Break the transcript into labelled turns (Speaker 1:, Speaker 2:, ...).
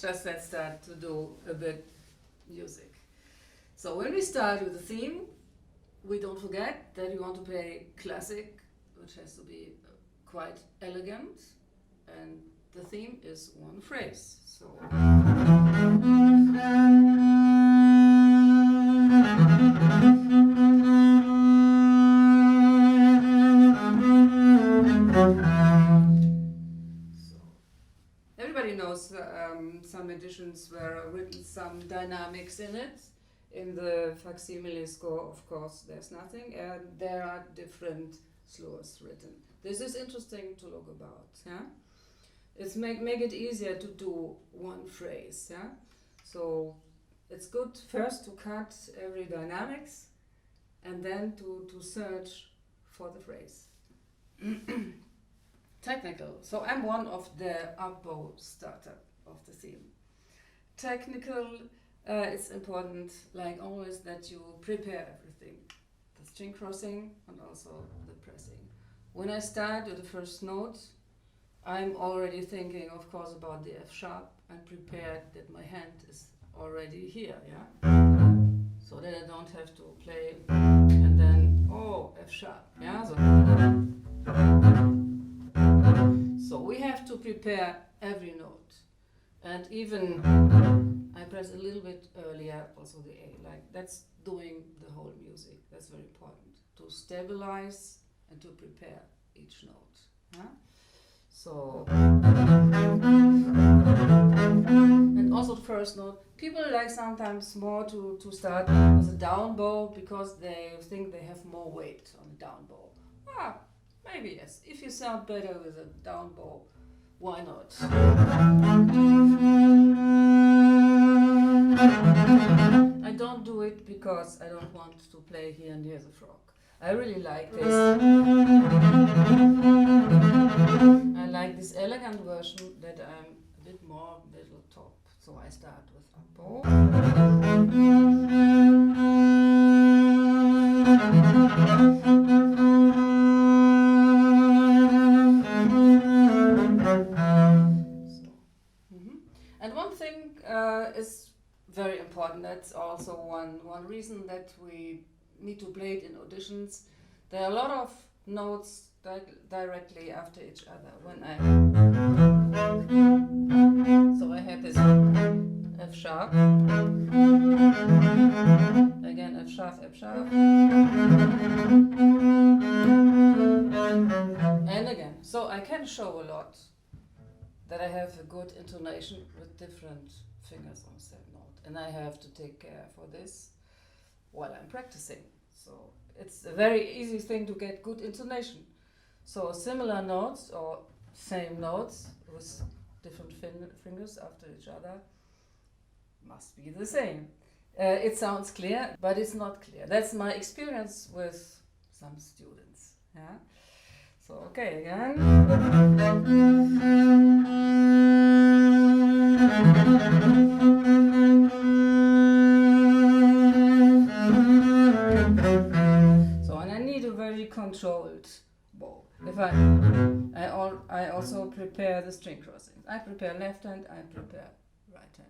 Speaker 1: just let's start to do a bit music. So when we start with the theme, we don't forget that we want to play classic, which has to be quite elegant, and the theme is one phrase. So everybody knows some editions were written some dynamics in it. In the facsimile score, of course, there's nothing, and there are different slurs written. This is interesting to look about. Yeah, it's make it easier to do one phrase. Yeah, so it's good first to cut every dynamics, and then to search for the phrase. Technical. So I'm one of the up-bow starter of the theme. Technical. It's important, like always, that you prepare everything. The string crossing and also the pressing. When I start with the first note, I'm already thinking, of course, about the F sharp and prepared that my hand is already here, yeah? So that I don't have to play and then, oh, F sharp, yeah? So we have to prepare every note. And even I press a little bit earlier, also the A, like that's doing the whole music. That's very important, to stabilize and to prepare each note. Huh? So, and also the first note, people like sometimes more to start with a down bow because they think they have more weight on the down bow. Ah, maybe yes, if you sound better with a down bow, why not? I don't do it because I don't want to play here near the frog. I really like this. I like this elegant version that I'm a bit more middle top. So I start with a bow. And one thing is very important. That's also one reason that we need to play it in auditions. There are a lot of notes directly after each other. When so I have this F sharp, again F sharp, F sharp, and again. So I can show a lot that I have a good intonation with different fingers on the same note, and I have to take care for this while I'm practicing. So it's a very easy thing to get good intonation. So similar notes or same notes with different fingers after each other must be the same. It sounds clear, but it's not clear. That's my experience with some students. Yeah. So okay, again. So, and I need a very controlled bow. If I also prepare the string crossings. I prepare left hand, I prepare right hand.